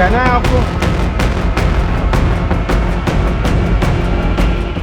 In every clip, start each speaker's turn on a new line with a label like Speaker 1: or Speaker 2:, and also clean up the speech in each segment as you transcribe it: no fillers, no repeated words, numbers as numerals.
Speaker 1: कहना है आपको?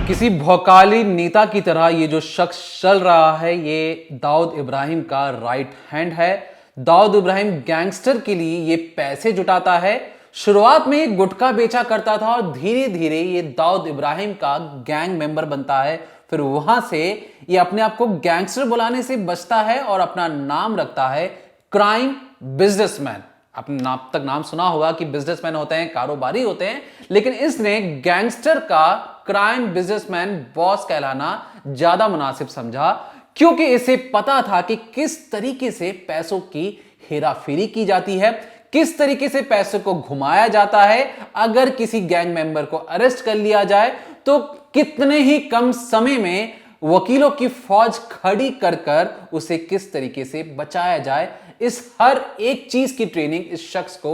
Speaker 2: किसी भौकाली नेता की तरह ये जो शख्स चल रहा है, ये दाऊद इब्राहिम का राइट हैंड है। दाऊद इब्राहिम गैंगस्टर के लिए ये पैसे जुटाता है। शुरुआत में गुटखा बेचा करता था और धीरे धीरे ये दाऊद इब्राहिम का गैंग मेंबर बनता है। फिर वहां से ये अपने आप को गैंगस्टर बुलाने से बचता है और अपना नाम रखता है क्राइम बिजनेसमैन। आपने नाम सुना होगा कि बिजनेसमैन होते हैं, कारोबारी होते हैं, लेकिन इसने गैंगस्टर का क्राइम बिजनेसमैन बॉस कहलाना ज्यादा मुनासिब समझा, क्योंकि इसे पता था कि किस तरीके से पैसों की हेराफेरी की जाती है, किस तरीके से पैसों को घुमाया जाता है। अगर किसी गैंग मेंबर को अरेस्ट कर लिया जाए तो कितने ही कम समय में वकीलों की फौज खड़ी कर कर उसे किस तरीके से बचाया जाए, इस हर एक चीज की ट्रेनिंग इस शख्स को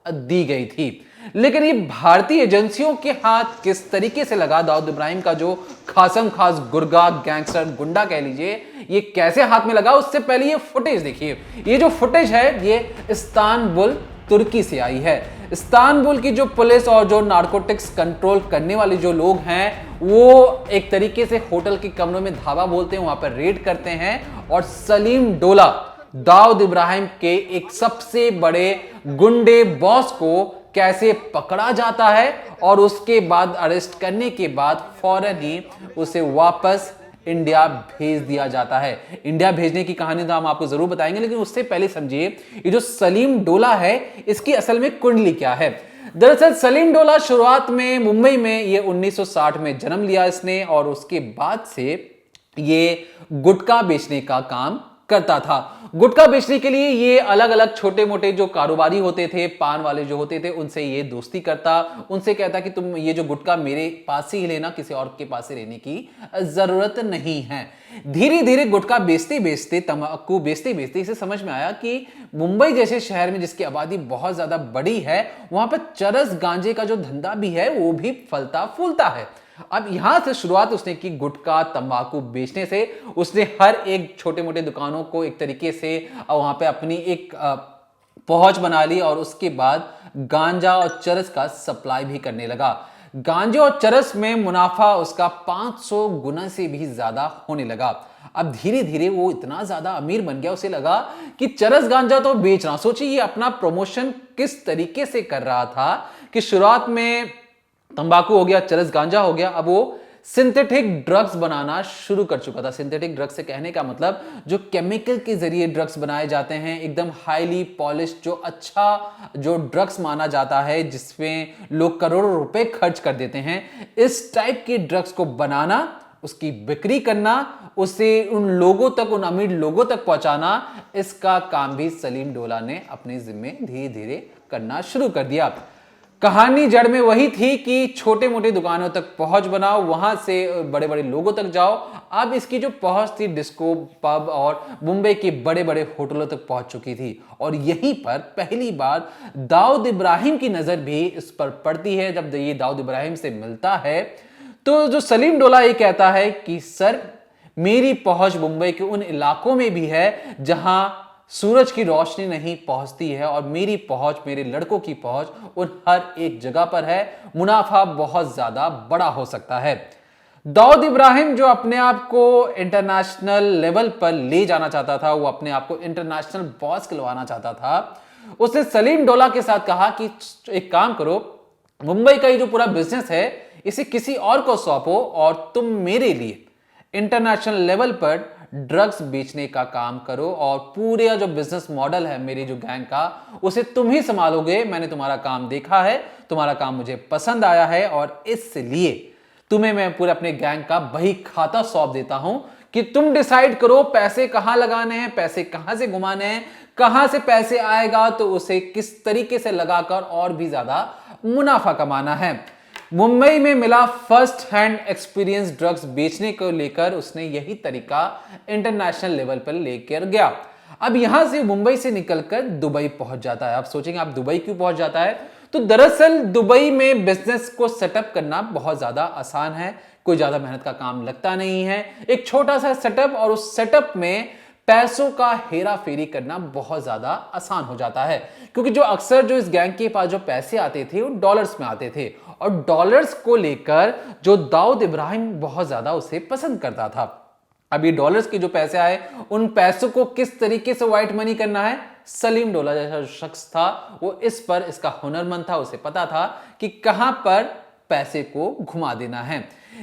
Speaker 2: दी गई थी। लेकिन ये भारतीय एजेंसियों के हाथ किस तरीके से लगा, दाऊद इब्राहिम का जो खासम खास गुर्गा गैंगस्टर गुंडा कह लीजिए, ये कैसे हाथ में लगा, उससे पहले ये फुटेज देखिए। ये जो फुटेज है ये इस्तांबुल तुर्की से आई है। इस्तांबुल की जो पुलिस और जो नारकोटिक्स कंट्रोल करने वाले जो लोग हैं, वो एक तरीके से होटल के कमरों में धावा बोलते हैं, वहां पर रेड करते हैं और सलीम डोला, दाऊद इब्राहिम के एक सबसे बड़े गुंडे बॉस को कैसे पकड़ा जाता है और उसके बाद अरेस्ट करने के बाद फौरन ही उसे वापस इंडिया भेज दिया जाता है। इंडिया भेजने की कहानी तो हम आपको जरूर बताएंगे, लेकिन उससे पहले समझिए ये जो सलीम डोला है इसकी असल में कुंडली क्या है। दरअसल सलीम डोला शुरुआत में मुंबई में ये 1960 में जन्म लिया इसने, और उसके बाद से ये गुटखा बेचने का काम करता था। गुटखा बेचने के लिए ये अलग अलग छोटे मोटे जो कारोबारी होते थे, पान वाले जो होते थे, उनसे ये दोस्ती करता, उनसे कहता कि तुम ये जो गुटखा मेरे पास ही लेना, किसी और के पास से लेने की जरूरत नहीं है। धीरे धीरे गुटखा बेचते बेचते, तंबाकू बेचते बेचते इसे समझ में आया कि मुंबई जैसे शहर में जिसकी आबादी बहुत ज्यादा बड़ी है, वहां पर चरस गांजे का जो धंधा भी है वो भी फलता फूलता है। अब यहां से शुरुआत उसने की गुटखा तंबाकू बेचने से। उसने हर एक छोटे मोटे दुकानों को एक तरीके से वहां पे अपनी एक पहुंच बना ली, और उसके बाद गांजा और चरस का सप्लाई भी करने लगा। गांजे और चरस में मुनाफा उसका 500 गुना से भी ज्यादा होने लगा। अब धीरे धीरे वो इतना ज्यादा अमीर बन गया, उसे लगा कि चरस गांजा तो बेच रहा, सोचिए ये अपना प्रमोशन किस तरीके से कर रहा था कि शुरुआत में तंबाकू हो गया, चरस गांजा हो गया, अब वो सिंथेटिक ड्रग्स बनाना शुरू कर चुका था। सिंथेटिक ड्रग्स से कहने का मतलब जो केमिकल के जरिए ड्रग्स बनाए जाते हैं, एकदम हाईली पॉलिश, जो अच्छा जो ड्रग्स माना जाता है, जिसमें लोग करोड़ों रुपए खर्च कर देते हैं, इस टाइप के ड्रग्स को बनाना, उसकी बिक्री करना, उसे उन लोगों तक, उन अमीर लोगों तक पहुंचाना, इसका काम भी सलीम डोला ने अपने जिम्मे धीरे धीरे करना शुरू कर दिया। कहानी जड़ में वही थी कि छोटे मोटे दुकानों तक पहुंच बनाओ, वहां से बड़े बड़े लोगों तक जाओ। अब इसकी जो पहुंच थी डिस्को, पब और मुंबई के बड़े बड़े होटलों तक पहुंच चुकी थी, और यहीं पर पहली बार दाऊद इब्राहिम की नजर भी इस पर पड़ती है। जब ये दाऊद इब्राहिम से मिलता है तो जो सलीम डोला ये कहता है कि सर, मेरी पहुंच मुंबई के उन इलाकों में भी है जहां सूरज की रोशनी नहीं पहुंचती है, और मेरी पहुंच, मेरे लड़कों की पहुंच उन हर एक जगह पर है। मुनाफा बहुत ज्यादा बड़ा हो सकता है। दाऊद इब्राहिम जो अपने आप को इंटरनेशनल लेवल पर ले जाना चाहता था, वो अपने आप को इंटरनेशनल बॉस कहलवाना चाहता था, उसने सलीम डोला के साथ कहा कि एक काम करो, मुंबई का ये जो पूरा बिजनेस है इसे किसी और को सौंपो, और तुम मेरे लिए इंटरनेशनल लेवल पर ड्रग्स बेचने का काम करो, और पूरे जो बिजनेस मॉडल है मेरी जो गैंग का, उसे तुम ही संभालोगे। मैंने तुम्हारा काम देखा है, तुम्हारा काम मुझे पसंद आया है, और इसलिए तुम्हें मैं पूरे अपने गैंग का बही खाता सौंप देता हूं कि तुम डिसाइड करो पैसे कहां लगाने हैं, पैसे कहां से घुमाने हैं, कहां से पैसे आएगा तो उसे किस तरीके से लगाकर और भी ज्यादा मुनाफा कमाना है। मुंबई में मिला फर्स्ट हैंड एक्सपीरियंस ड्रग्स बेचने को लेकर उसने यही तरीका इंटरनेशनल लेवल पर लेकर गया। अब यहां से मुंबई से निकलकर दुबई पहुंच जाता है। आप सोचेंगे आप दुबई क्यों पहुंच जाता है, तो दरअसल दुबई में बिजनेस को सेटअप करना बहुत ज्यादा आसान है, कोई ज्यादा मेहनत का काम लगता नहीं है। एक छोटा सा सेटअप, और उस सेटअप में पैसों का हेरा फेरी करना बहुत ज्यादा आसान हो जाता है, क्योंकि जो अक्सर जो इस गैंग के पास जो पैसे आते थे वो डॉलर्स में आते थे, और डॉलर्स को लेकर जो दाऊद इब्राहिम बहुत ज्यादा उसे पसंद करता था। अब ये डॉलर्स के जो पैसे आए, उन पैसों को किस तरीके से व्हाइट मनी करना है, सलीम डोला जैसा शख्स था वो इस पर इसका हुनरमंद था, उसे पता था कि कहां पर पैसे को घुमा देना है।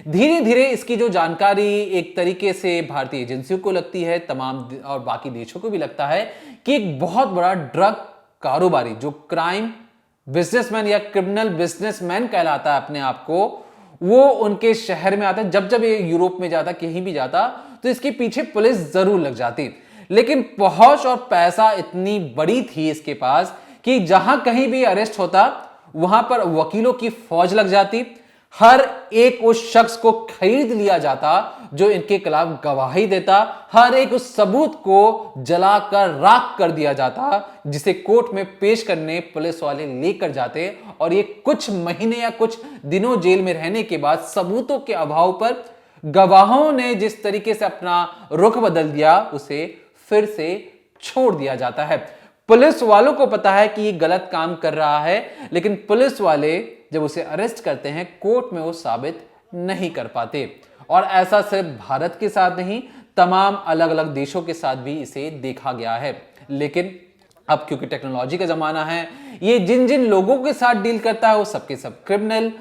Speaker 2: धीरे धीरे इसकी जो जानकारी एक तरीके से भारतीय एजेंसियों को लगती है, तमाम और बाकी देशों को भी लगता है कि एक बहुत बड़ा ड्रग कारोबारी जो क्राइम बिजनेसमैन या क्रिमिनल बिजनेसमैन कहलाता है अपने आप को, वो उनके शहर में आता है। जब जब ये यूरोप में जाता, कहीं भी जाता, तो इसके पीछे पुलिस जरूर लग जाती, लेकिन पहुंच और पैसा इतनी बड़ी थी इसके पास कि जहां कहीं भी अरेस्ट होता वहां पर वकीलों की फौज लग जाती, हर एक उस शख्स को खरीद लिया जाता जो इनके खिलाफ गवाही देता, हर एक उस सबूत को जलाकर राख कर दिया जाता जिसे कोर्ट में पेश करने पुलिस वाले लेकर जाते, और ये कुछ महीने या कुछ दिनों जेल में रहने के बाद सबूतों के अभाव पर गवाहों ने जिस तरीके से अपना रुख बदल दिया उसे फिर से छोड़ दिया जाता है। पुलिस वालों को पता है कि ये गलत काम कर रहा है, लेकिन पुलिस वाले जब उसे अरेस्ट करते हैं कोर्ट में वो साबित नहीं कर पाते। और ऐसा सिर्फ भारत के साथ नहीं, तमाम अलग अलग देशों के साथ भी इसे देखा गया है। लेकिन अब क्योंकि टेक्नोलॉजी का जमाना है, ये जिन जिन लोगों के साथ डील करता है वो सबके सब क्रिमिनल,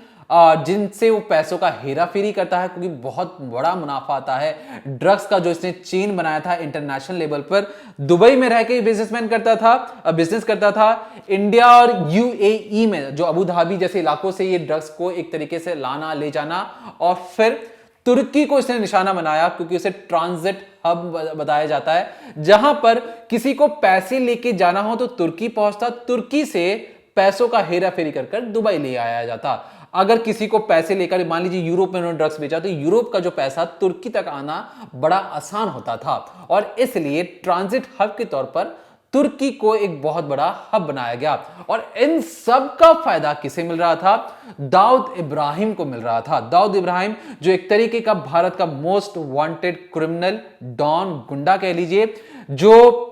Speaker 2: जिनसे वो पैसों का हेरा फेरी करता है, क्योंकि बहुत बड़ा मुनाफा आता है। ड्रग्स का जो इसने चेन बनाया था इंटरनेशनल लेवल पर, दुबई में रह के बिजनेसमैन करता था, बिजनेस करता था। इंडिया और यूएई में जो अबू धाबी जैसे इलाकों से ये ड्रग्स को एक तरीके से लाना ले जाना, और फिर तुर्की को इसने निशाना बनाया क्योंकि उसे ट्रांजिट हब बताया जाता है, जहां पर किसी को पैसे लेके जाना हो तो तुर्की पहुंचता, तुर्की से पैसों का हेरा फेरी कर दुबई ले आया जाता। अगर किसी को पैसे लेकर मान लीजिए यूरोप में उन्होंने ड्रग्स बेचा, तो यूरोप का जो पैसा तुर्की तक आना बड़ा आसान होता था, और इसलिए ट्रांजिट हब के तौर पर तुर्की को एक बहुत बड़ा हब बनाया गया। और इन सब का फायदा किसे मिल रहा था? दाऊद इब्राहिम को मिल रहा था। दाऊद इब्राहिम जो एक तरीके का भारत का मोस्ट वांटेड क्रिमिनल, डॉन, गुंडा कह लीजिए, जो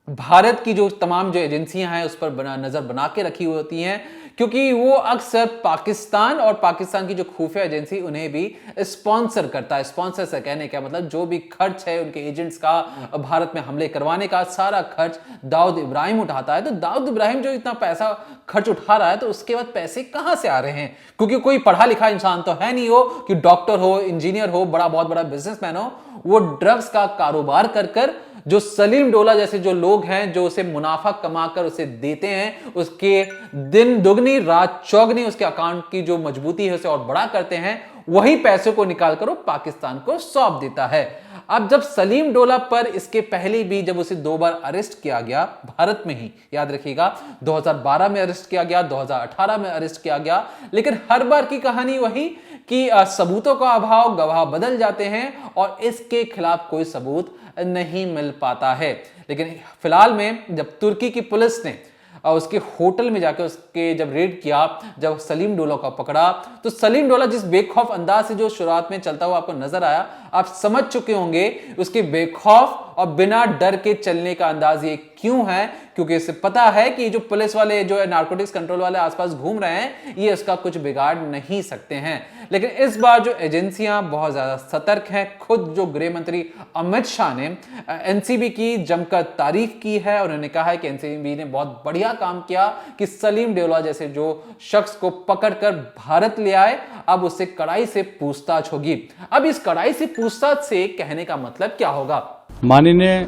Speaker 2: भारत की जो तमाम जो एजेंसियां हैं उस पर नजर बना के रखी होती हैं, क्योंकि वो अक्सर पाकिस्तान और पाकिस्तान की जो खुफिया एजेंसी उन्हें भी स्पॉन्सर करता है। स्पॉन्सर से कहने का मतलब जो भी खर्च है उनके एजेंट्स का भारत में हमले करवाने का सारा खर्च दाऊद इब्राहिम उठाता है। तो दाऊद इब्राहिम जो इतना पैसा खर्च उठा रहा है, तो उसके बाद पैसे कहां से आ रहे हैं? क्योंकि कोई पढ़ा लिखा इंसान तो है नहीं हो कि डॉक्टर हो, इंजीनियर हो, बहुत बड़ा बिजनेसमैन हो, वो ड्रग्स का कारोबार कर जो सलीम डोला जैसे जो लोग हैं जो उसे मुनाफा कमाकर उसे देते हैं, उसके दिन दुगनी रात चौगनी उसके अकाउंट की जो मजबूती है उसे और बड़ा करते हैं, वही पैसे को निकालकर वो पाकिस्तान को सौंप देता है। अब जब सलीम डोला पर इसके पहले भी जब उसे 2 बार अरेस्ट किया गया, भारत में ही याद रखिएगा, 2012 में अरेस्ट किया गया, 2018 में अरेस्ट किया गया, लेकिन हर बार की कहानी वही कि सबूतों का अभाव, गवाह बदल जाते हैं और इसके खिलाफ कोई सबूत नहीं मिल पाता है। लेकिन फिलहाल में जब तुर्की की पुलिस ने उसके होटल में जाकर उसके जब रेड किया, जब सलीम डोला को पकड़ा, तो सलीम डोला जिस बेखौफ अंदाज से जो शुरुआत में चलता हुआ आपको नजर आया, आप समझ चुके होंगे उसके बेखौफ और बिना डर के चलने का अंदाज ये क्यों है, क्योंकि इसे पता है कि जो पुलिस वाले जो है नारकोटिक्स कंट्रोल वाले आसपास घूम रहे हैं, ये उसका कुछ बिगाड़ नहीं सकते हैं। लेकिन इस बार जो एजेंसियां बहुत ज्यादा सतर्क हैं। खुद जो गृह मंत्री अमित शाह ने एनसीबी की जमकर तारीफ की है और उन्होंने कहा है कि एनसीबी ने बहुत बढ़िया काम किया कि सलीम डोला जैसे जो शख्स को पकड़कर भारत ले आए, अब उससे कड़ाई से पूछताछ होगी। अब इस कड़ाई से पूछताछ से कहने का मतलब क्या होगा?
Speaker 1: माननीय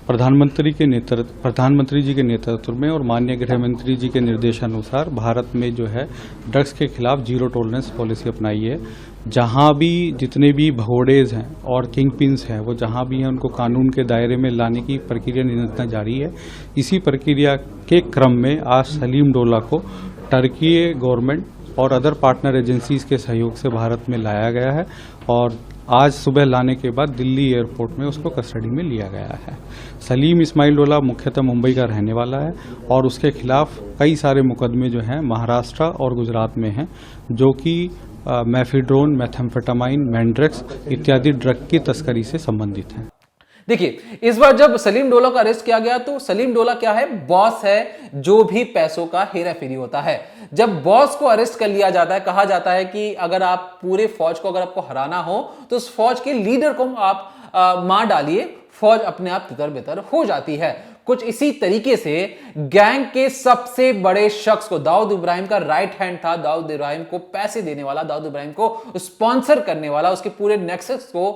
Speaker 1: प्रधानमंत्री जी के नेतृत्व में और माननीय गृह मंत्री जी के निर्देशानुसार भारत में जो है ड्रग्स के खिलाफ जीरो टॉलरेंस पॉलिसी अपनाई है। जहां भी जितने भी भगोड़ेज हैं और किंग पिन्स हैं, वो जहां भी हैं उनको कानून के दायरे में लाने की प्रक्रिया निरंतर जारी है। इसी प्रक्रिया के क्रम में आज सलीम डोला को टर्की गवर्नमेंट और अदर पार्टनर एजेंसीज के सहयोग से भारत में लाया गया है और आज सुबह लाने के बाद दिल्ली एयरपोर्ट में उसको कस्टडी में लिया गया है। सलीम इस्माइल डोला मुख्यतः मुंबई का रहने वाला है और उसके खिलाफ कई सारे मुकदमे जो हैं महाराष्ट्र और गुजरात में हैं, जो कि मैफिड्रोन, मेथाम्फेटामाइन, मैंड्रेक्स इत्यादि ड्रग की तस्करी से संबंधित हैं।
Speaker 2: देखिए, इस बार जब सलीम डोला को अरेस्ट किया गया तो सलीम डोला क्या है, बॉस है जो भी पैसों का हेरा फेरी होता है। जब बॉस को अरेस्ट कर लिया जाता है, कहा जाता है कि अगर आप पूरे फौज को अगर आपको हराना हो तो उस फौज के लीडर को आप मार डालिए, फौज अपने आप तितर बितर हो जाती है। कुछ इसी तरीके से गैंग के सबसे बड़े शख्स को, दाऊद इब्राहिम का राइट हैंड था, दाऊद इब्राहिम को पैसे देने वाला, दाऊद इब्राहिम को स्पॉन्सर करने वाला, उसके पूरे नेक्सस को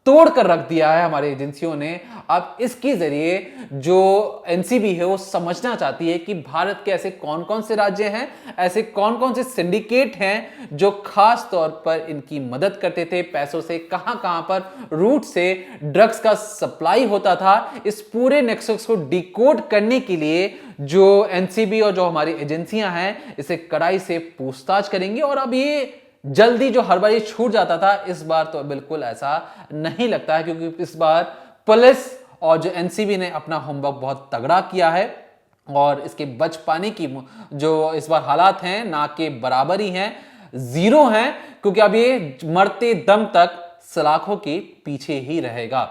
Speaker 2: तोड़ कर रख दिया है हमारी एजेंसियों ने। अब इसके जरिए जो एनसीबी है वो समझना चाहती है कि भारत के ऐसे कौन कौन से राज्य हैं, ऐसे कौन कौन से सिंडिकेट हैं जो खास तौर पर इनकी मदद करते थे, पैसों से कहां कहां पर रूट से ड्रग्स का सप्लाई होता था। इस पूरे नेक्सस को डिकोड करने के लिए जो एनसीबी और जो हमारी एजेंसियां हैं इसे कड़ाई से पूछताछ करेंगी। और अब ये जल्दी जो हर बार ये छूट जाता था, इस बार तो बिल्कुल ऐसा नहीं लगता है, क्योंकि इस बार पुलिस और जो एनसीबी ने अपना होमवर्क बहुत तगड़ा किया है और इसके बच पाने की जो इस बार हालात हैं ना के बराबर ही हैं, जीरो हैं, क्योंकि अब ये मरते दम तक सलाखों के पीछे ही रहेगा।